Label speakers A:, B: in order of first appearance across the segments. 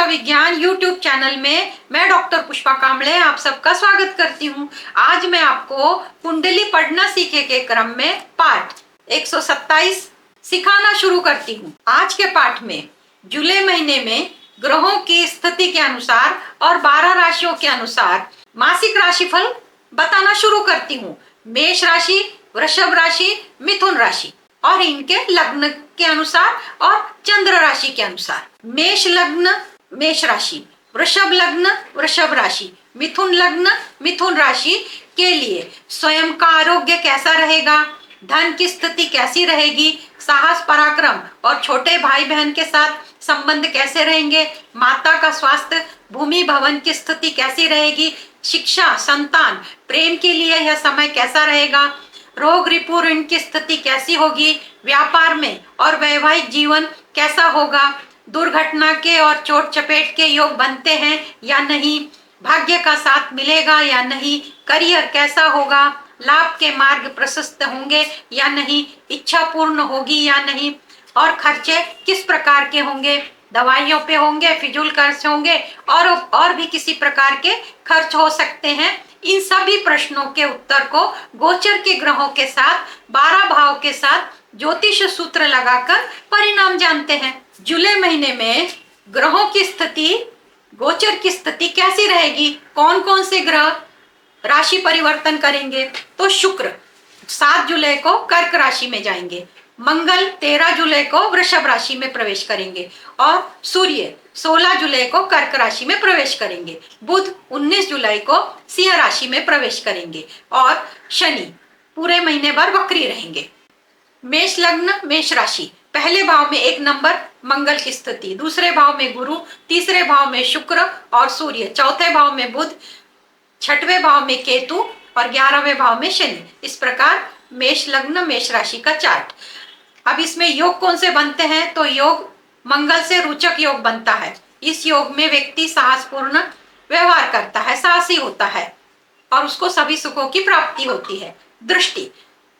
A: विज्ञान YouTube channel में मैं डॉक्टर पुष्पा कांबळे आप सबका स्वागत करती हूँ। आज मैं आपको कुंडली पढ़ना सीखे के क्रम में पाठ 127 सिखाना शुरू करती हूँ। आज के पाठ में जुलाई महीने में ग्रहों की स्थिति के अनुसार और 12 राशियों के अनुसार मासिक राशिफल बताना शुरू करती हूँ। मेष राशि, वृषभ राशि, मिथुन राशि और इनके लग्न के अनुसार और चंद्र राशि के अनुसार। मेष लग्न मेष राशि, वृषभ लग्न वृषभ राशि, मिथुन लग्न मिथुन राशि के लिए स्वयं का आरोग्य कैसा रहेगा, धन की स्थिति कैसी रहेगी, साहस पराक्रम और छोटे भाई बहन के साथ संबंध कैसे रहेंगे, माता का स्वास्थ्य, भूमि भवन की स्थिति कैसी रहेगी, शिक्षा, संतान, प्रेम के लिए यह समय कैसा रहेगा, रोग रिपु ऋण की स्थिति कैसी होगी, व्यापार में और वैवाहिक जीवन कैसा होगा, दुर्घटना के और चोट चपेट के योग बनते हैं या नहीं, भाग्य का साथ मिलेगा या नहीं, करियर कैसा होगा, लाभ के मार्ग प्रशस्त होंगे या नहीं, इच्छा पूर्ण होगी या नहीं, और खर्चे किस प्रकार के होंगे, दवाइयों पे होंगे, फिजूल खर्च होंगे और भी किसी प्रकार के खर्च हो सकते हैं। इन सभी प्रश्नों के उत्तर को गोचर के ग्रहों के साथ 12 भाव के साथ ज्योतिष सूत्र लगाकर परिणाम जानते हैं। जुलाई महीने में ग्रहों की स्थिति, गोचर की स्थिति कैसी रहेगी, कौन कौन से ग्रह राशि परिवर्तन करेंगे। तो शुक्र 7 जुलाई को कर्क राशि में जाएंगे, मंगल 13 जुलाई को वृषभ राशि में प्रवेश करेंगे और सूर्य 16 जुलाई को कर्क राशि में प्रवेश करेंगे, बुध 19 जुलाई को सिंह राशि में प्रवेश करेंगे और शनि पूरे महीने भर वक्री रहेंगे। मेष लग्न मेष राशि, पहले भाव में 1 नंबर मंगल की स्थिति, दूसरे भाव में गुरु, तीसरे भाव में शुक्र और सूर्य, चौथे भाव में बुध, छठवें भाव में केतु और 11वें भाव में शनि। इस प्रकार मेष लग्न मेष राशि का चार्ट। अब इसमें योग कौन से बनते हैं, तो योग मंगल से रोचक योग बनता है। इस योग में व्यक्ति साहसपूर्ण व्यवहार करता है, साहसी होता है और उसको सभी सुखों की प्राप्ति होती है। दृष्टि,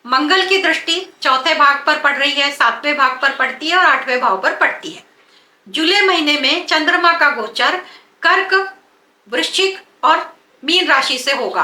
A: मंगल की दृष्टि चौथे भाग पर पड़ रही है, 7वें भाग पर पड़ती है और 8वें भाव पर पड़ती है। जुलाई महीने में चंद्रमा का गोचर कर्क, वृश्चिक और मीन राशि से होगा।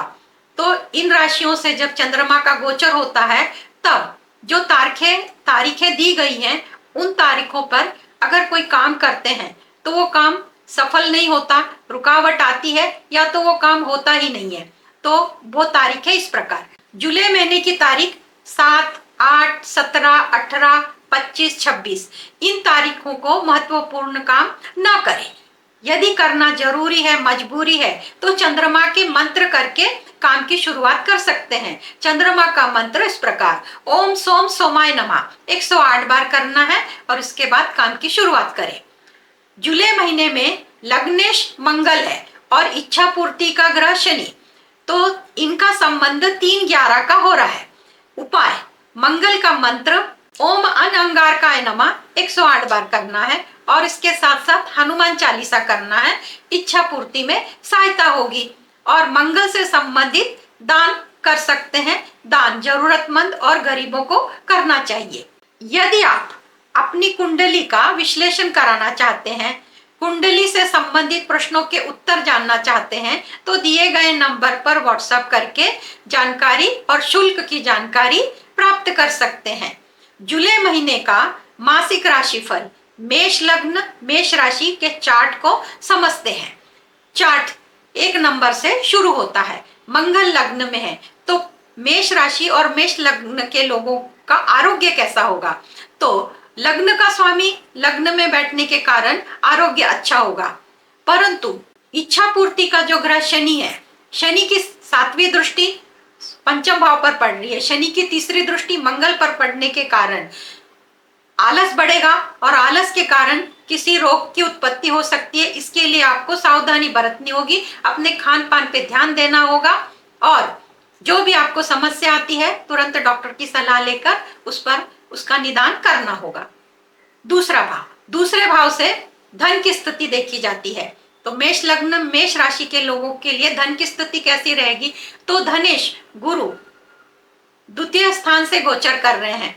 A: तो इन राशियों से जब चंद्रमा का गोचर होता है तब जो तारीखें दी गई हैं, उन तारीखों पर अगर कोई काम करते हैं तो वो काम सफल नहीं होता, रुकावट आती है या तो वो काम होता ही नहीं है। तो वो तारीखें इस प्रकार, जुलाई महीने की तारीख 7, 8, 17, 18, 25, 26 इन तारीखों को महत्वपूर्ण काम ना करें। यदि करना जरूरी है, मजबूरी है, तो चंद्रमा के मंत्र करके काम की शुरुआत कर सकते हैं। चंद्रमा का मंत्र इस प्रकार, ओम सोम सोमाय नमः 108 बार करना है और इसके बाद काम की शुरुआत करें। जुलाई महीने में लग्नेश मंगल है और इच्छा पूर्ति का ग्रह शनि, तो इनका संबंध 3-11 का हो रहा है। उपाय, मंगल का मंत्र ओम अनंगारकाय नमः 108 बार करना है और इसके साथ साथ हनुमान चालीसा करना है। इच्छा पूर्ति में सहायता होगी और मंगल से संबंधित दान कर सकते हैं। दान जरूरतमंद और गरीबों को करना चाहिए। यदि आप अपनी कुंडली का विश्लेषण कराना चाहते हैं, कुंडली से संबंधित प्रश्नों के उत्तर जानना चाहते हैं, तो दिए गए नंबर पर व्हाट्सएप करके जानकारी और शुल्क की जानकारी प्राप्त कर सकते हैं। जुलाई महीने का मासिक राशिफल मेष लग्न मेष राशि के चार्ट को समझते हैं। चार्ट 1 नंबर से शुरू होता है। मंगल लग्न में है तो मेष राशि और मेष लग्न के लोगों का आरोग्य कैसा होगा, तो लग्न का स्वामी लग्न में बैठने के कारण आरोग्य अच्छा होगा, परंतु इच्छा पूर्ति का जो ग्रह शनि है, शनि की 7वीं दृष्टि पंचम भाव पर पड़ रही है, शनि की 3री दृष्टि मंगल पर पड़ने के कारण आलस बढ़ेगा और आलस के कारण किसी रोग की उत्पत्ति हो सकती है। इसके लिए आपको सावधानी बरतनी होगी, अपने खान पान पे ध्यान देना होगा और जो भी आपको समस्या आती है तुरंत डॉक्टर की सलाह लेकर उस पर उसका निदान करना होगा। दूसरा भाव, दूसरे भाव से धन की स्थिति देखी जाती है। तो मेष लग्न मेष राशि के लोगों के लिए धन की स्थिति कैसी रहेगी, तो धनेश गुरु द्वितीय स्थान से गोचर कर रहे हैं।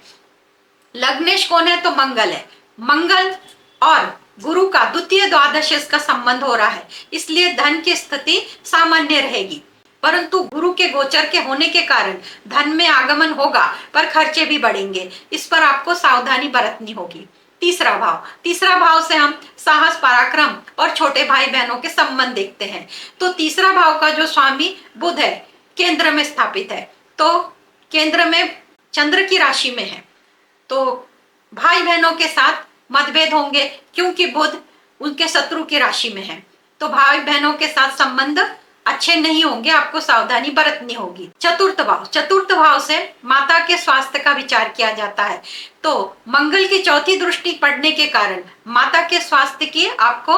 A: लग्नेश कौन है, तो मंगल है। मंगल और गुरु का द्वितीय द्वादश का संबंध हो रहा है, इसलिए धन की स्थिति सामान्य रहेगी। परंतु गुरु के गोचर के होने के कारण धन में आगमन होगा, पर खर्चे भी बढ़ेंगे। इस पर आपको सावधानी बरतनी होगी। तीसरा भाव से हम साहस, पराक्रम और छोटे भाई बहनों के संबंध देखते हैं। तो तीसरा भाव का जो स्वामी बुध है, केंद्र में स्थापित है, तो केंद्र में चंद्र की राशि में है, तो भाई बहनों के साथ मतभेद होंगे, क्योंकि बुध उनके शत्रु की राशि में है। तो भाई बहनों के साथ संबंध अच्छे नहीं होंगे, आपको सावधानी बरतनी होगी। चतुर्थ भाव से माता के स्वास्थ्य का विचार किया जाता है। तो मंगल की चौथी दृष्टि पड़ने के कारण माता के स्वास्थ्य की आपको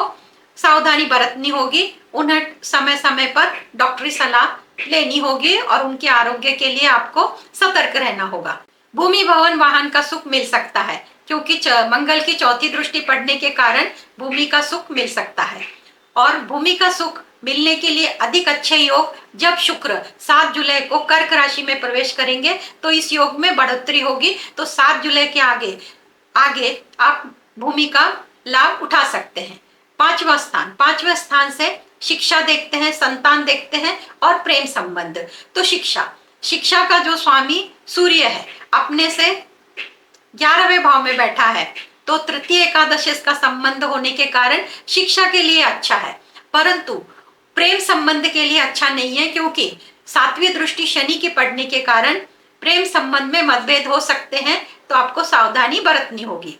A: सावधानी बरतनी होगी। उन्हें समय समय पर डॉक्टरी सलाह लेनी होगी और उनके आरोग्य के लिए आपको सतर्क रहना होगा। भूमि, भवन, वाहन का सुख मिल सकता है, क्योंकि मंगल की चौथी दृष्टि पड़ने के कारण भूमि का सुख मिल सकता है। और भूमि का सुख मिलने के लिए अधिक अच्छे योग जब शुक्र 7 जुलाई को कर्क राशि में प्रवेश करेंगे, तो इस योग में बढ़ोतरी होगी। तो 7 जुलाई के आगे आप भूमि का लाभ उठा सकते हैं। पांचवा स्थान से शिक्षा देखते हैं, संतान देखते हैं और प्रेम संबंध। तो शिक्षा का जो स्वामी सूर्य है, अपने से 11वें भाव में बैठा है, तो तृतीय एकादश का संबंध होने के कारण शिक्षा के लिए अच्छा है, परंतु प्रेम संबंध के लिए अच्छा नहीं है, क्योंकि 7वीं दृष्टि शनि की पड़ने के कारण प्रेम संबंध में मतभेद हो सकते हैं। तो आपको सावधानी बरतनी होगी।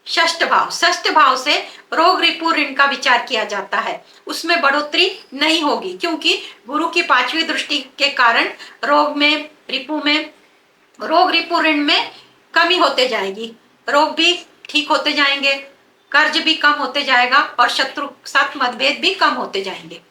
A: षष्ठ भाव से रोग, रिपु, ऋण का विचार किया जाता है। उसमें बढ़ोतरी नहीं होगी, क्योंकि गुरु की 5वीं दृष्टि के कारण रोग, रिपु, ऋण में कमी होते जाएगी। रोग भी ठीक होते जाएंगे, कर्ज भी कम होते जाएगा और शत्रु के साथ मतभेद भी कम होते जाएंगे।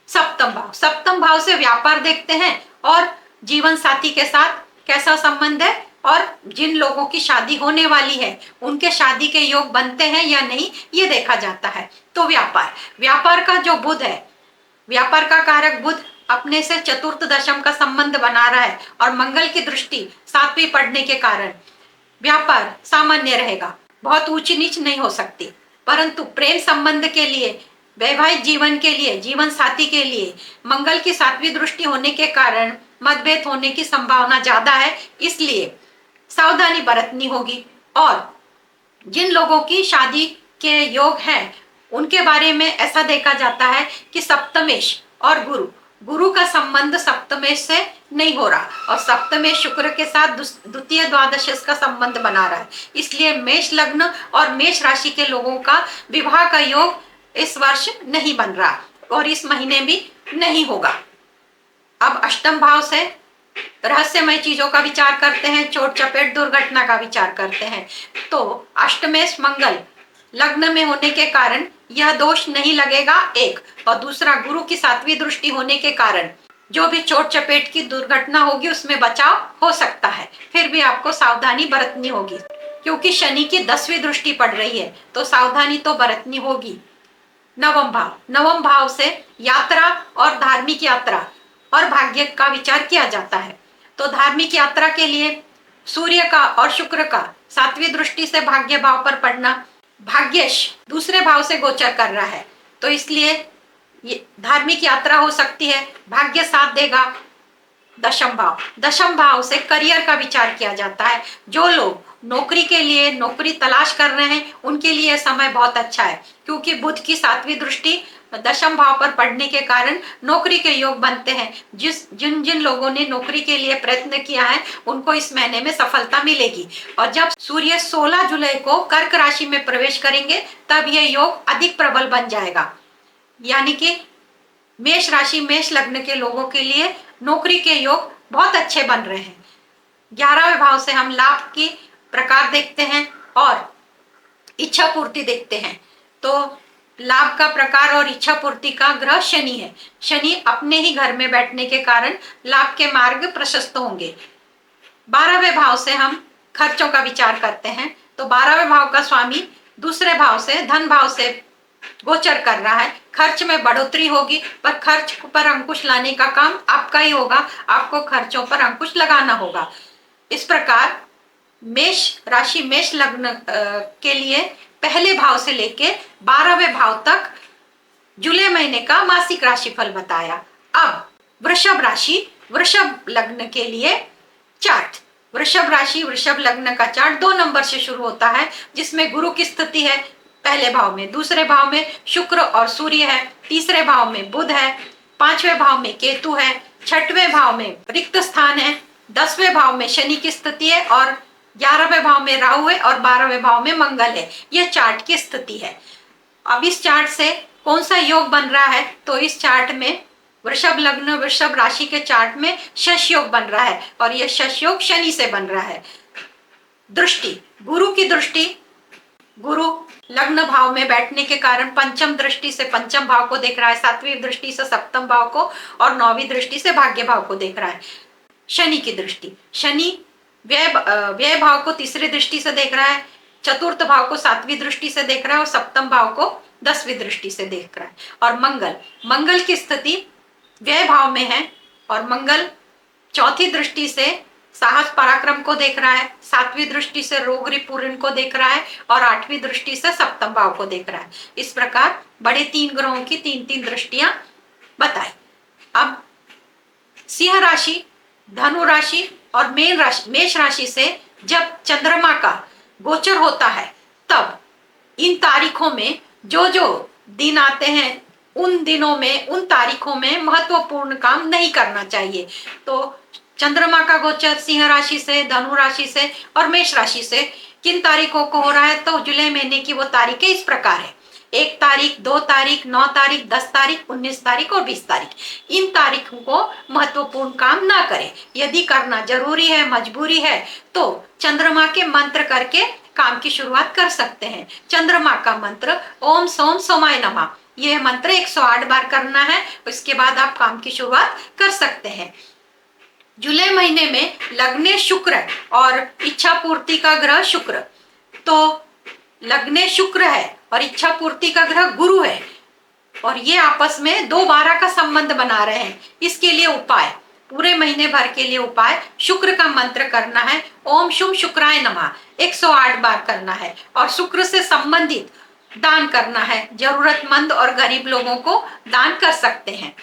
A: सप्तम भाव से व्यापार देखते हैं और जीवन साथी के साथ कैसा संबंध है, और जिन लोगों की शादी होने वाली है उनके शादी के योग बनते हैं या नहीं, ये देखा जाता है। तो व्यापार का जो बुध है, व्यापार का कारक बुध अपने से चतुर्थ दशम का संबंध बना रहा है, और मंगल की दृष्टि 7वीं पड़ने के कारण व्यापार सामान्य रहेगा, बहुत ऊंच नीच नहीं हो सकती। परंतु प्रेम संबंध के लिए, वैवाहिक जीवन के लिए, जीवन साथी के लिए मंगल की 7वीं दृष्टि होने के कारण मतभेद होने की संभावना ज्यादा है, इसलिए सावधानी बरतनी होगी। और जिन लोगों की शादी के योग हैं, उनके बारे में ऐसा देखा जाता है कि सप्तमेश और गुरु का संबंध सप्तमेश से नहीं हो रहा, और सप्तमेश शुक्र के साथ द्वितीय द्वादश का संबंध बना रहा है, इसलिए मेष लग्न और मेष राशि के लोगों का विवाह का योग इस वर्ष नहीं बन रहा और इस महीने भी नहीं होगा। अब अष्टम भाव से रहस्यमय चीजों का विचार करते हैं, चोट चपेट दुर्घटना का विचार करते हैं। तो अष्टमेश मंगल लग्न में होने के कारण यह दोष नहीं लगेगा, एक, और दूसरा गुरु की 7वीं दृष्टि होने के कारण जो भी चोट चपेट की दुर्घटना होगी उसमें बचाव हो सकता है। फिर भी आपको सावधानी बरतनी होगी, क्योंकि शनि की 10वीं दृष्टि पड़ रही है, तो सावधानी तो बरतनी होगी। नवम भाव से यात्रा और धार्मिक यात्रा और भाग्य का विचार किया जाता है। तो धार्मिक यात्रा के लिए सूर्य का और शुक्र का 7वीं दृष्टि से भाग्य भाव पर पड़ना, भाग्यश दूसरे भाव से गोचर कर रहा है, तो इसलिए ये धार्मिक यात्रा हो सकती है, भाग्य साथ देगा। दशम भाव से करियर का विचार किया जाता है। जो लोग नौकरी के लिए नौकरी तलाश कर रहे हैं उनके लिए समय बहुत अच्छा है, क्योंकि बुध की 7वीं दृष्टि दशम भाव पर पड़ने के कारण नौकरी के योग बनते हैं। जिन लोगों ने नौकरी के लिए प्रयत्न किया है उनको इस महीने में सफलता मिलेगी। और जब सूर्य 16 जुलाई को कर्क राशि में प्रवेश करेंगे तब यह योग अधिक प्रबल बन जाएगा, यानी कि मेष राशि मेष लग्न के लोगों के लिए नौकरी के योग बहुत अच्छे बन रहे हैं। 11वें भाव से हम लाभ की प्रकार देखते हैं और इच्छा पूर्ति देखते हैं। तो लाभ का प्रकार और इच्छा पूर्ति का ग्रह शनि है। शनि अपने ही घर में बैठने के कारण लाभ के मार्ग प्रशस्त होंगे। 12वें भाव से हम खर्चों का विचार करते हैं। तो 12वें भाव का स्वामी दूसरे भाव से धन भाव से गोचर कर रहा है। खर्च में बढ़ोतरी होगी, पर खर्च पर अंकुश लाने का काम आपका ही होगा, आपको खर्चों पर अंकुश लगाना होगा। इस प्रकार मेष राशि मेष लग्न के लिए पहले भाव से लेके 12वें भाव तक जुलाई महीने का मासिक राशिफल बताया। अब वृषभ राशि, वृषभ लग्न के लिए चार्ट। वृषभ राशि, वृषभ लग्न का चार्ट 2 नंबर से शुरू होता है, जिसमें गुरु की स्थिति है पहले भाव में, दूसरे भाव में शुक्र और सूर्य है, तीसरे भाव में बुध है, 5वें भाव में केतु है, 6वें भाव में रिक्त स्थान है, 10वें भाव में शनि की स्थिति है और 11वें भाव में राहु है और 12वें भाव में मंगल है। यह चार्ट की स्थिति है। अब इस चार्ट से कौन सा योग बन रहा है, तो इस चार्ट में वृषभ लग्न वृषभ राशि के चार्ट में शश योग बन रहा है और यह शश योग शनि से बन रहा है। दृष्टि, गुरु की दृष्टि, गुरु लग्न भाव में बैठने के कारण पंचम दृष्टि से पंचम भाव को देख रहा है, 7वीं दृष्टि से सप्तम भाव को और 9वीं दृष्टि से भाग्य भाव को देख रहा है। शनि की दृष्टि, शनि व्यय भाव को तीसरी दृष्टि से देख रहा है, चतुर्थ भाव को 7वीं दृष्टि से देख रहा है और सप्तम भाव को 10वीं दृष्टि से देख रहा है। और मंगल, मंगल की स्थिति व्यय भाव में है और मंगल चौथी दृष्टि से साहस पराक्रम को देख रहा है, 7वीं दृष्टि से रोग रिपुरण को देख रहा है और 8वीं दृष्टि से सप्तम भाव को देख रहा है। इस प्रकार बड़े 3 ग्रहों की 3-3 दृष्टियां बताई। अब सिंह राशि, धनु राशि और मेष राशि से जब चंद्रमा का गोचर होता है, तब इन तारीखों में जो जो दिन आते हैं, उन दिनों में, उन तारीखों में महत्वपूर्ण काम नहीं करना चाहिए। तो चंद्रमा का गोचर सिंह राशि से, धनु राशि से और मेष राशि से किन तारीखों को हो रहा है, तो जुलाई महीने की वो तारीखें इस प्रकार है: 1 तारीख, 2 तारीख, 9 तारीख, 10 तारीख, 19 तारीख और 20 तारीख। इन तारीखों को महत्वपूर्ण काम ना करें। यदि करना जरूरी है, मजबूरी है, तो चंद्रमा के मंत्र करके काम की शुरुआत कर सकते हैं। चंद्रमा का मंत्र ओम सोम सोमाय नमः, यह मंत्र 108 बार करना है। उसके बाद आप काम की शुरुआत कर सकते हैं। जुलाई महीने में लग्ने शुक्र और इच्छा पूर्ति का ग्रह शुक्र, तो लग्ने शुक्र है और इच्छा पूर्ति का ग्रह गुरु है और ये आपस में 2-12 का संबंध बना रहे हैं। इसके लिए उपाय, पूरे महीने भर के लिए उपाय, शुक्र का मंत्र करना है, ओम शुभ शुक्राय नमः 108 बार करना है और शुक्र से संबंधित दान करना है। जरूरतमंद और गरीब लोगों को दान कर सकते हैं।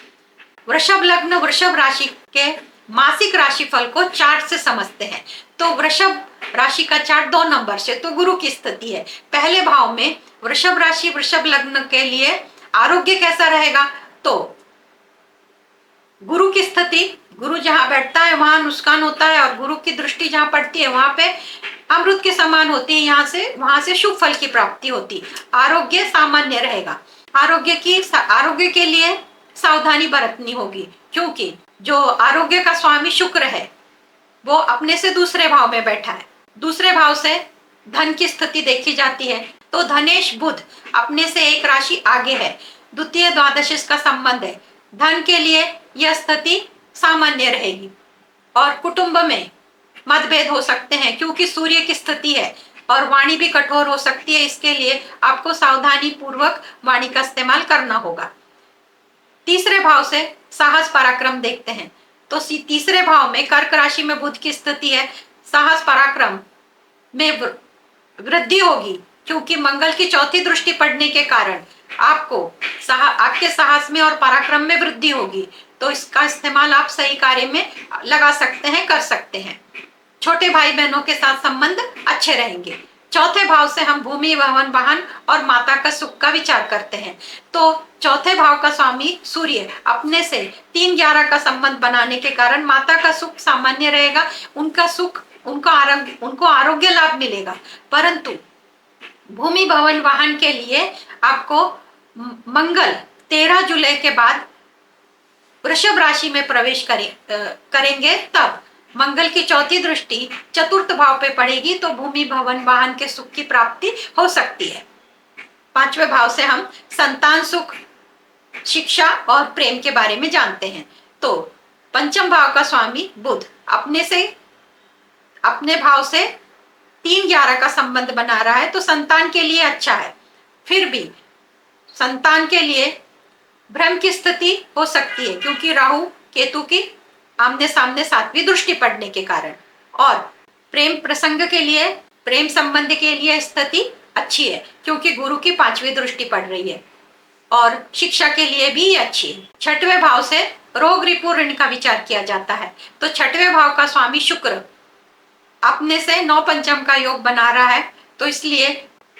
A: वृषभ लग्न वृषभ राशि के मासिक राशिफल को चार्ट से समझते हैं। तो वृषभ राशि का चार्ट 2 नंबर से, तो गुरु की स्थिति है पहले भाव में। वृषभ राशि वृषभ लग्न के लिए आरोग्य कैसा रहेगा, तो गुरु की स्थिति, गुरु जहां बैठता है वहां नुकसान होता है और गुरु की दृष्टि जहां पड़ती है वहां पे अमृत के समान होती है। वहां से शुभ फल की प्राप्ति होती। आरोग्य सामान्य रहेगा। आरोग्य के लिए सावधानी बरतनी होगी, क्योंकि जो आरोग्य का स्वामी शुक्र है वो अपने से दूसरे भाव में बैठा है। दूसरे भाव से धन की स्थिति देखी जाती है, तो धनेश बुध अपने से 1 राशि आगे है, द्वितीय द्वादश का संबंध है। धन के लिए यह स्थिति सामान्य रहेगी और कुटुंब में मतभेद हो सकते हैं, क्योंकि सूर्य की स्थिति है और वाणी भी कठोर हो सकती है। इसके लिए आपको सावधानी पूर्वक वाणी का इस्तेमाल करना होगा। तीसरे भाव से साहस पराक्रम देखते हैं, तो तीसरे भाव में कर्क राशि में बुध की स्थिति है। साहस पराक्रम में वृद्धि होगी, क्योंकि मंगल की चौथी दृष्टि पड़ने के कारण आपके साहस में और पराक्रम में वृद्धि होगी। तो इसका इस्तेमाल आप सही कार्य में लगा सकते हैं, कर सकते हैं। छोटे भाई बहनों के साथ संबंध अच्छे रहेंगे। चौथे भाव से हम भूमि, भवन, वाहन और माता का सुख का विचार करते हैं। तो चौथे भाव का स्वामी सूर्य अपने से 3-11 का संबंध बनाने के कारण माता का सुख सामान्य रहेगा। उनका सुख, उनको आरोग्य लाभ मिलेगा। परंतु भूमि, भवन, वाहन के लिए आपको मंगल 13 जुलाई के बाद वृषभ राशि में प्रवेश करेंगे, तब मंगल की चौथी दृष्टि चतुर्थ भाव पे पड़ेगी, तो भूमि, भवन, वाहन के सुख की प्राप्ति हो सकती है। 5वें भाव से हम संतान सुख, शिक्षा और प्रेम के बारे में जानते हैं। तो पंचम भाव का स्वामी बुध अपने भाव से 3-11 का संबंध बना रहा है, तो संतान के लिए अच्छा है। फिर भी संतान के लिए भ्रम की स्थिति हो सकती है, क्योंकि राहु केतु की आमने सामने 7वीं दृष्टि पड़ने के कारण। और प्रेम प्रसंग के लिए, प्रेम संबंध के लिए स्थिति अच्छी है, क्योंकि गुरु की 5वीं दृष्टि पड़ रही है और शिक्षा के लिए भी ये अच्छी है। 6वें भाव से रोग रिपु ऋण का विचार किया जाता है। तो 6वें भाव का स्वामी शुक्र अपने से 9 पंचम का योग बना रहा है, तो इसलिए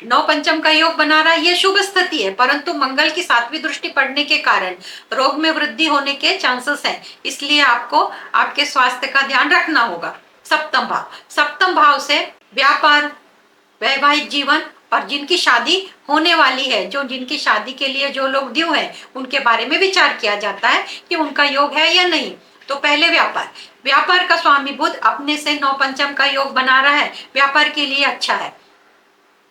A: 9 पंचम का योग बना रहा है, ये शुभ स्थिति है। परंतु मंगल की 7वीं दृष्टि पड़ने के कारण रोग में वृद्धि होने के चांसेस हैं, इसलिए आपको आपके स्वास्थ्य का ध्यान रखना होगा। सप्तम भाव से व्यापार, वैवाहिक जीवन और जिनकी शादी होने वाली है, जिनकी शादी के लिए जो लोग ड्यू हैं, उनके बारे में विचार किया जाता है कि उनका योग है या नहीं। तो पहले व्यापार का स्वामी बुध अपने से 9 पंचम का योग बना रहा है, व्यापार के लिए अच्छा है।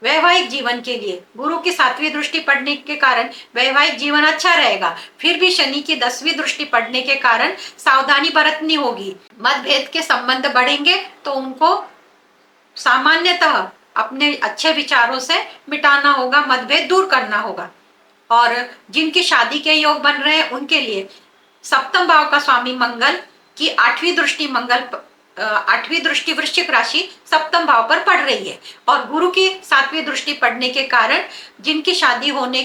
A: वैवाहिक जीवन के लिए गुरु की 7वीं दृष्टि पड़ने के कारण वैवाहिक जीवन अच्छा रहेगा। फिर भी शनि की 10वीं दृष्टि पड़ने के कारण सावधानी बरतनी होगी। मतभेद के संबंध बढ़ेंगे तो उनको सामान्यतः अपने अच्छे विचारों से मिटाना होगा, मतभेद दूर करना होगा। और जिनकी शादी के योग बन रहे हैं उनके लिए सप्तम भाव का स्वामी मंगल की 8वीं दृष्टि वृश्चिक राशि सप्तम भाव पर पड़ रही है और गुरु की 7वीं दृष्टि पड़ने के कारण जिनकी शादी होने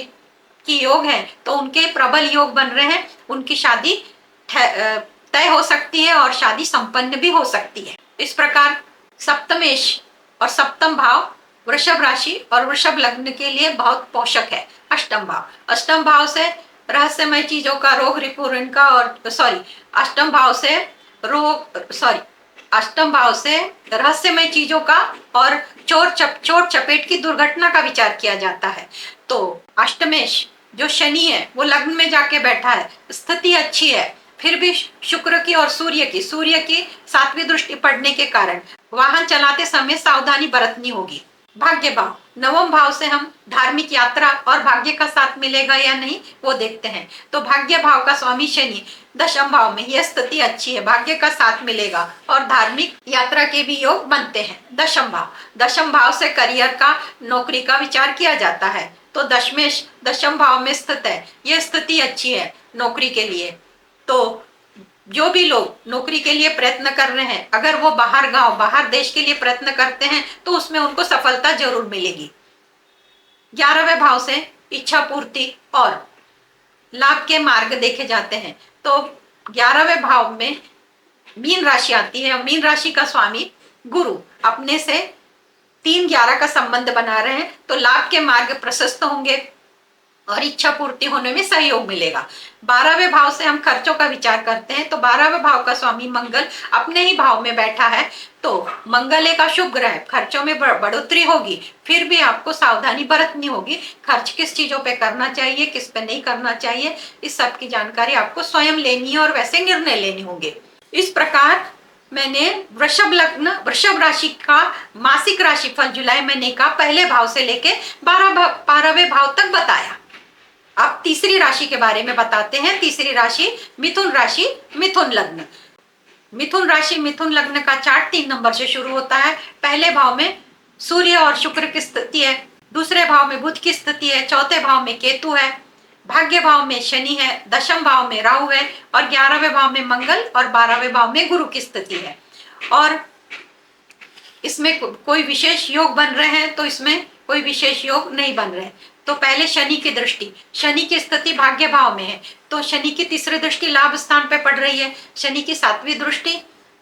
A: की योग है तो उनके प्रबल योग बन रहे हैं, उनकी शादी तय हो सकती है और शादी संपन्न भी हो सकती है। इस प्रकार सप्तमेश और सप्तम भाव वृषभ राशि और वृषभ लग्न के लिए बहुत पोषक है। अष्टम भाव से रहस्यमय चीजों का, रोग रिपु ऋण का और अष्टम भाव से रहस्यमय चीजों का और चोर चपेट की दुर्घटना का विचार किया जाता है। तो अष्टमेश जो शनि है वो लग्न में जाके बैठा है, स्थिति अच्छी है। फिर भी शुक्र की और सूर्य की 7वीं दृष्टि पड़ने के कारण वाहन चलाते समय सावधानी बरतनी होगी। भाग्य भाव, 9वें भाव से हम धार्मिक यात्रा और भाग्य का साथ मिलेगा या नहीं वो देखते हैं। तो भाग्य भाव का स्वामी शनि 10वें भाव में, यह स्थिति अच्छी है, भाग्य का साथ मिलेगा और धार्मिक यात्रा के भी योग बनते हैं। 10वें भाव से करियर का, नौकरी का विचार किया जाता है। तो दशमेश 10वें भाव में स्थित है, यह स्थिति अच्छी है नौकरी के लिए। तो जो भी लोग नौकरी के लिए प्रयत्न कर रहे हैं, अगर वो बाहर देश के लिए प्रयत्न करते हैं तो उसमें उनको सफलता जरूर मिलेगी। 11वें भाव से इच्छा पूर्ति और लाभ के मार्ग देखे जाते हैं। तो 11वें भाव में मीन राशि आती है। मीन राशि का स्वामी गुरु अपने से 3-11 का संबंध बना रहे हैं, तो लाभ के मार्ग प्रशस्त होंगे और इच्छा पूर्ति होने में सहयोग मिलेगा। 12वें भाव से हम खर्चों का विचार करते हैं। तो 12वें भाव का स्वामी मंगल अपने ही भाव में बैठा है, तो मंगल एक अशुभ ग्रह है, खर्चों में बढ़ोतरी होगी। फिर भी आपको सावधानी बरतनी होगी, खर्च किस चीजों पे करना चाहिए, किस पे नहीं करना चाहिए, इस सब की जानकारी आपको स्वयं लेनी है और वैसे निर्णय लेने होंगे। इस प्रकार मैंने वृषभ राशि का मासिक राशिफल जुलाई महीने का पहले भाव से लेके 12वें भाव तक बताया। अब तीसरी राशि के बारे में बताते हैं। तीसरी राशि मिथुन राशि, मिथुन लग्न। मिथुन राशि, मिथुन लग्न का चार्ट 3 नंबर से शुरू होता है। पहले भाव में सूर्य और शुक्र की स्थिति है, दूसरे भाव में बुध की स्थिति है, चौथे भाव में केतु है, भाग्य भाव में शनि है, 10वें भाव में राहु है और 11वें भाव में मंगल और 12वें भाव में गुरु की स्थिति है। और इसमें कोई विशेष योग बन रहे हैं तो इसमें कोई विशेष योग नहीं बन रहे। तो पहले शनि की दृष्टि, शनि की स्थिति भाग्य भाव में है, तो शनि की तीसरी दृष्टि लाभ स्थान पे पड़ रही है। शनि की 7वीं दृष्टि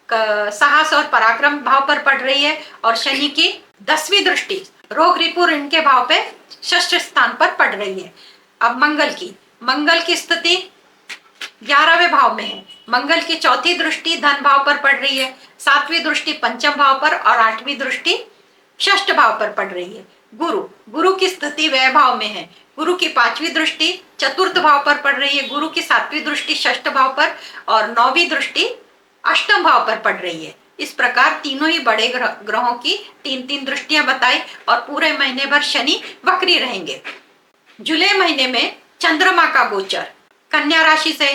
A: साहस और पराक्रम भाव पर पड़ रही है और शनि की 10वीं दृष्टि रोग रिपु ऋण के भाव पे 6ठ स्थान पर पड़ रही है। अब मंगल की स्थिति 11वें भाव में है। मंगल की 4थी दृष्टि धन भाव पर पड़ रही है, 7वीं दृष्टि पंचम भाव पर और 8वीं दृष्टि 6ठ भाव पर पड़ रही है। गुरु की स्थिति व्यय भाव में है। गुरु की 5वीं दृष्टि 4th भाव पर पड़ रही है, गुरु की 7वीं दृष्टि 6ठ भाव पर और 9वीं दृष्टि 8th भाव पर पड़ रही है। इस प्रकार तीनों ही बड़े ग्रहों की 3-3 दृष्टियां बताई और पूरे महीने भर शनि वक्री रहेंगे। जुलाई महीने में चंद्रमा का गोचर कन्या राशि से,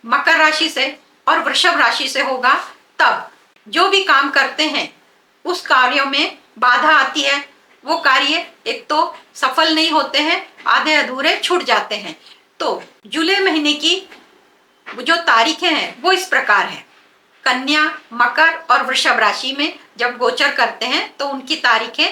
A: मकर राशि से और वृषभ राशि से होगा। तब जो भी काम करते हैं उस कार्यों में बाधा आती है, वो कार्य एक तो सफल नहीं होते हैं, आधे अधूरे छूट जाते हैं। तो जुलाई महीने की जो तारीखें हैं वो इस प्रकार हैं। कन्या, मकर और वृषभ राशि में जब गोचर करते हैं तो उनकी तारीखें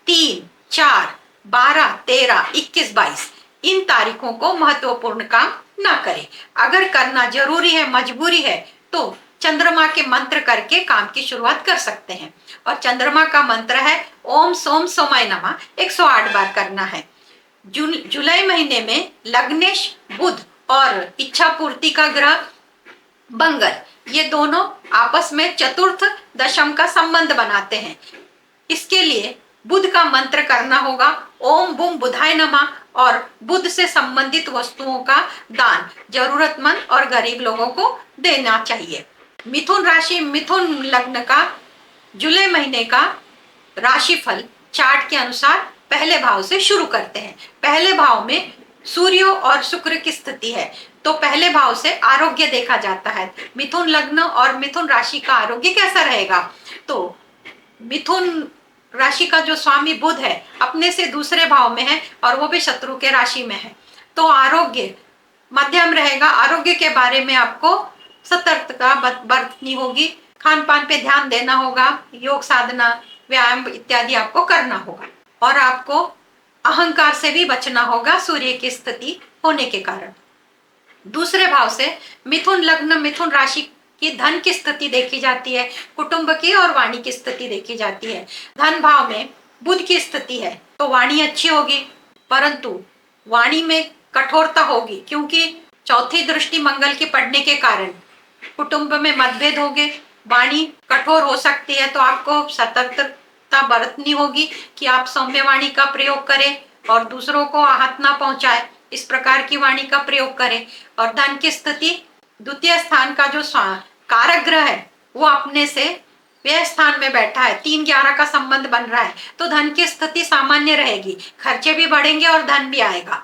A: 3, 4, 12, 13, 21, 22 इन तारीखों को महत्वपूर्ण काम ना करें। अगर करना जरूरी है, मजबूरी है, तो चंद्रमा के मंत्र करके काम की शुरुआत कर सकते हैं। और चंद्रमा का मंत्र है ओम सोम सोमाय नमः, 108 बार करना है। जुलाई महीने में लग्नेश बुध और इच्छा पूर्ति का ग्रह मंगल, ये दोनों आपस में चतुर्थ दशम का संबंध बनाते हैं। इसके लिए बुध का मंत्र करना होगा ओम बुम बुधाय नमः, और बुध से संबंधित वस्तुओं का दान जरूरतमंद और गरीब लोगों को देना चाहिए। मिथुन राशि, मिथुन लग्न का जुलाई महीने का राशिफल चार्ट के अनुसार पहले भाव से शुरू करते हैं। पहले भाव में सूर्य और शुक्र की स्थिति है, तो पहले भाव से आरोग्य देखा जाता है। मिथुन लग्न और मिथुन राशि का आरोग्य कैसा रहेगा? तो मिथुन राशि का जो स्वामी बुध है अपने से दूसरे भाव में है और वो भी शत्रु के राशि में है, तो आरोग्य मध्यम रहेगा। आरोग्य के बारे में आपको सतर्कता बरतनी होगी, खान पान पे ध्यान देना होगा, योग साधना व्यायाम इत्यादि आपको करना होगा, और आपको अहंकार से भी बचना होगा सूर्य की स्थिति होने के कारण। दूसरे भाव से मिथुन लग्न मिथुन राशि की धन की स्थिति देखी जाती है, कुटुंब की और वाणी की स्थिति देखी जाती है। धन भाव में बुध की स्थिति है तो वाणी अच्छी होगी, परंतु वाणी में कठोरता होगी, क्योंकि चौथी दृष्टि मंगल की पड़ने के कारण कुटुंब में मतभेद होंगे, वाणी कठोर हो सकती है। तो आपको सतर्कता बरतनी होगी कि आप सौम्य वाणी का प्रयोग करें और दूसरों को आहत ना पहुंचाए, इस प्रकार की वाणी का प्रयोग करें। और धन की स्थिति, द्वितीय स्थान का जो कारक ग्रह है वो अपने से व्यय स्थान में बैठा है, 3-11 का संबंध बन रहा है, तो धन की स्थिति सामान्य रहेगी, खर्चे भी बढ़ेंगे और धन भी आएगा।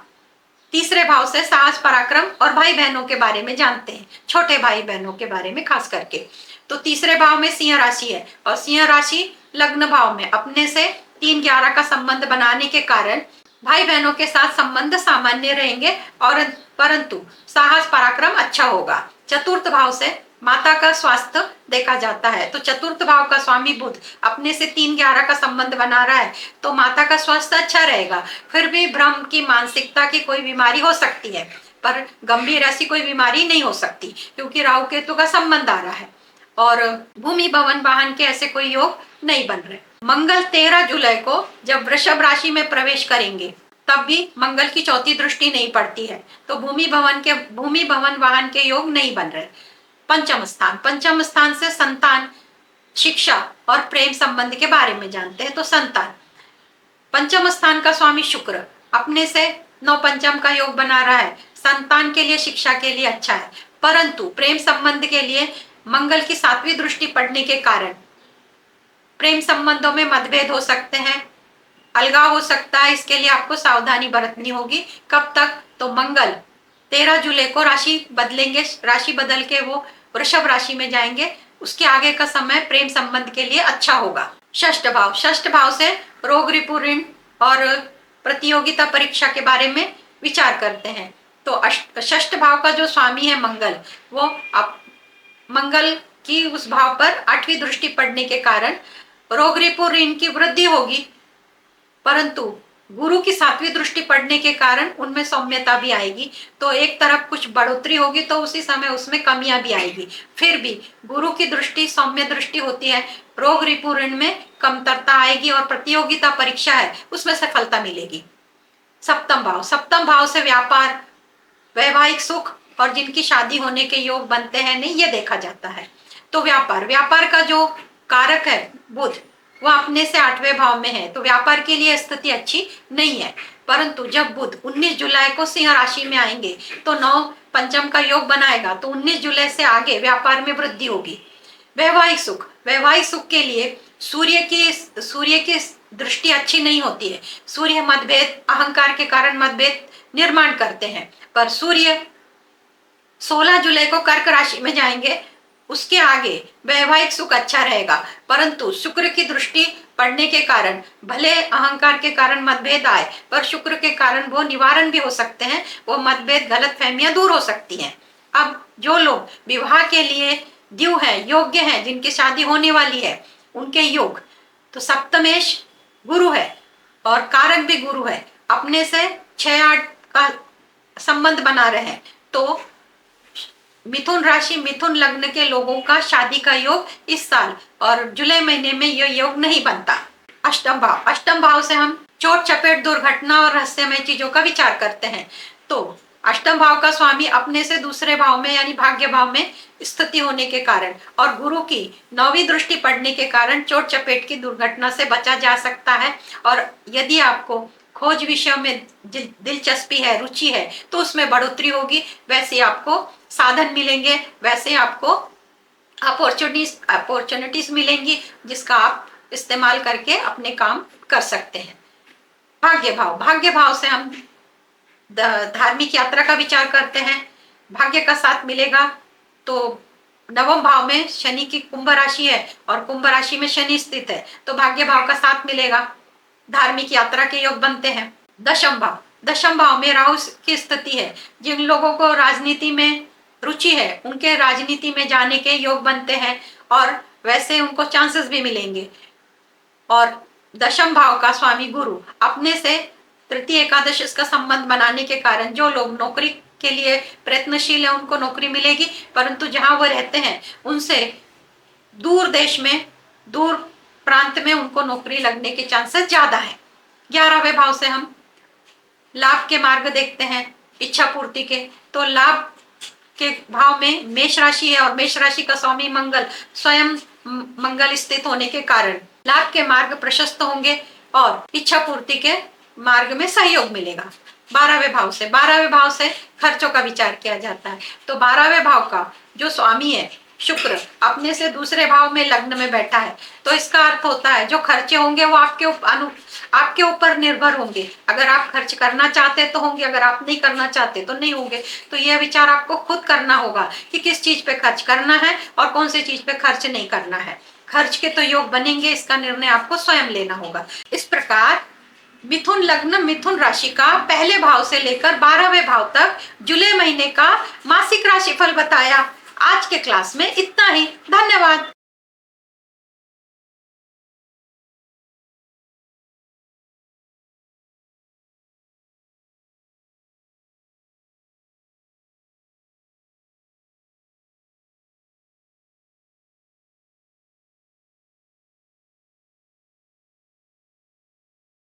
A: तीसरे भाव से साहस पराक्रम और भाई बहनों के बारे में जानते हैं, छोटे भाई बहनों के बारे में खास करके। तो तीसरे भाव में सिंह राशि है और सिंह राशि लग्न भाव में अपने से 3-11 का संबंध बनाने के कारण भाई बहनों के साथ संबंध सामान्य रहेंगे, और परंतु साहस पराक्रम अच्छा होगा। चतुर्थ भाव से माता का स्वास्थ्य देखा जाता है, तो चतुर्थ भाव का स्वामी बुध अपने से 3-11 का संबंध बना रहा है, तो माता का स्वास्थ्य अच्छा रहेगा। फिर भी भ्रम की मानसिकता की कोई बीमारी हो सकती है, पर गंभीर ऐसी कोई बीमारी नहीं हो सकती, क्योंकि राहु केतु का संबंध आ रहा है, और भूमि भवन वाहन के ऐसे कोई योग नहीं बन रहे। मंगल 13 जुलाई को जब वृषभ राशि में प्रवेश करेंगे तब भी मंगल की चौथी दृष्टि नहीं पड़ती है, तो भूमि भवन वाहन के योग नहीं बन रहे। पंचम स्थान से संतान, शिक्षा और प्रेम संबंध के बारे में जानते हैं। तो संतान, पंचम स्थान का स्वामी शुक्र अपने से 9 पंचम का योग बना रहा है, संतान के लिए शिक्षा के लिए अच्छा है, परंतु प्रेम संबंध के लिए मंगल की 7वीं दृष्टि पड़ने के कारण प्रेम संबंधों में मतभेद हो सकते हैं, अलगाव हो सकता है। इसके लिए आपको सावधानी बरतनी होगी। कब तक? तो मंगल 13 जुलाई को राशि बदलेंगे, राशि बदल के वो वृषभ राशि में जाएंगे, उसके आगे का समय प्रेम संबंध के लिए अच्छा होगा। षष्ठ भाव से रोग रिपु ऋण और प्रतियोगिता परीक्षा के बारे में विचार करते हैं। तो षष्ठ भाव का जो स्वामी है मंगल, वो मंगल की उस भाव पर 8वीं दृष्टि पड़ने के कारण रोग रिपु ऋण की वृद्धि होगी, परंतु गुरु की 7वीं दृष्टि पड़ने के कारण उनमें सौम्यता भी आएगी। तो एक तरफ कुछ बढ़ोतरी होगी तो उसी समय उसमें कमियां भी आएगी। फिर भी गुरु की दृष्टि सौम्य दृष्टि होती है, रोग रिपु ऋण में कमतरता आएगी और प्रतियोगिता परीक्षा है उसमें सफलता मिलेगी। सप्तम भाव से व्यापार, वैवाहिक सुख और जिनकी शादी होने के योग बनते हैं नहीं, ये देखा जाता है। तो व्यापार का जो कारक है बुध, वह अपने से 8वें भाव में है, तो व्यापार के लिए स्थिति अच्छी नहीं है। परंतु जब बुध 19 जुलाई को सिंह राशि में आएंगे तो 9 पंचम का योग बनाएगा, तो 19 जुलाई से आगे व्यापार में वृद्धि होगी। वैवाहिक सुख के लिए सूर्य की दृष्टि अच्छी नहीं होती है। सूर्य मतभेद, अहंकार के कारण मतभेद निर्माण करते हैं, पर सूर्य 16 जुलाई को कर्क राशि में जाएंगे, उसके आगे वैवाहिक सुख अच्छा रहेगा। परंतु शुक्र की दृष्टि पड़ने के कारण भले अहंकार के कारण मतभेद आए, पर शुक्र के कारण वो निवारण भी हो सकते हैं, वो मतभेद गलतफहमियां दूर हो सकती हैं। अब जो लोग विवाह के लिए ड्यू है, योग्य हैं, जिनकी शादी होने वाली है, उनके योग, तो सप्तमेश गुरु है, और कारक भी गुरु है, अपने से 6-8 का संबंध बना रहे हैं। तो मिथुन राशि मिथुन लग्न के लोगों का शादी का योग इस साल और जुलाई महीने में यह योग नहीं बनता। अष्टम भाव से हम चोट चपेट दुर्घटना और रहस्यमय चीजों का विचार करते हैं। तो अष्टम भाव का स्वामी अपने से दूसरे भाव में यानी भाग्य भाव में स्थिति होने के कारण और गुरु की 9वीं दृष्टि पड़ने के कारण चोट चपेट की दुर्घटना से बचा जा सकता है। और यदि आपको खोज विषयों में दिलचस्पी है, रुचि है, तो उसमें बढ़ोतरी होगी, वैसे आपको साधन मिलेंगे, वैसे आपको अपॉर्चुनिटीज मिलेंगी जिसका आप इस्तेमाल करके अपने काम कर सकते हैं। भाग्य भाव से हम धार्मिक यात्रा का विचार करते हैं, भाग्य का साथ मिलेगा। तो 9वें भाव में शनि की कुंभ राशि है और कुंभ राशि में शनि स्थित है, तो भाग्य भाव का साथ मिलेगा, धार्मिक यात्रा के योग बनते हैं। दशम भाव में राहु की स्थिति है, जिन लोगों को राजनीति में रुचि है उनके राजनीति में जाने के योग बनते हैं और वैसे उनको चांसेस भी मिलेंगे। और दशम भाव का स्वामी गुरु अपने से तृतीय एकादश इसका संबंध बनाने के कारण जो लोग नौकरी के लिए प्रयत्नशील है उनको नौकरी मिलेगी, परंतु जहां वो रहते हैं उनसे दूर देश में, दूर प्रांत में उनको नौकरी लगने के चांसेस ज्यादा है। 11वें भाव से हम लाभ के मार्ग देखते हैं, इच्छा पूर्ति के। तो लाभ के भाव में मेष राशि है और मेष राशि का स्वामी मंगल स्वयं मंगल स्थित होने के कारण लाभ के मार्ग प्रशस्त होंगे और इच्छा पूर्ति के मार्ग में सहयोग मिलेगा। 12वें भाव से खर्चों का विचार किया जाता है। तो 12वें भाव का जो स्वामी है शुक्र अपने से दूसरे भाव में लग्न में बैठा है, तो इसका अर्थ होता है जो खर्चे होंगे वो आपके ऊपर निर्भर होंगे। अगर आप खर्च करना चाहते तो होंगे, अगर आप नहीं करना चाहते तो नहीं होंगे। तो यह विचार आपको खुद करना होगा कि किस चीज पे खर्च करना है और कौन सी चीज पे खर्च नहीं करना है। खर्च के तो योग बनेंगे, इसका निर्णय आपको स्वयं लेना होगा। इस प्रकार मिथुन लग्न मिथुन राशि का पहले भाव से लेकर 12वें भाव तक जुलाई महीने का मासिक राशिफल बताया। आज के क्लास में इतना ही। धन्यवाद।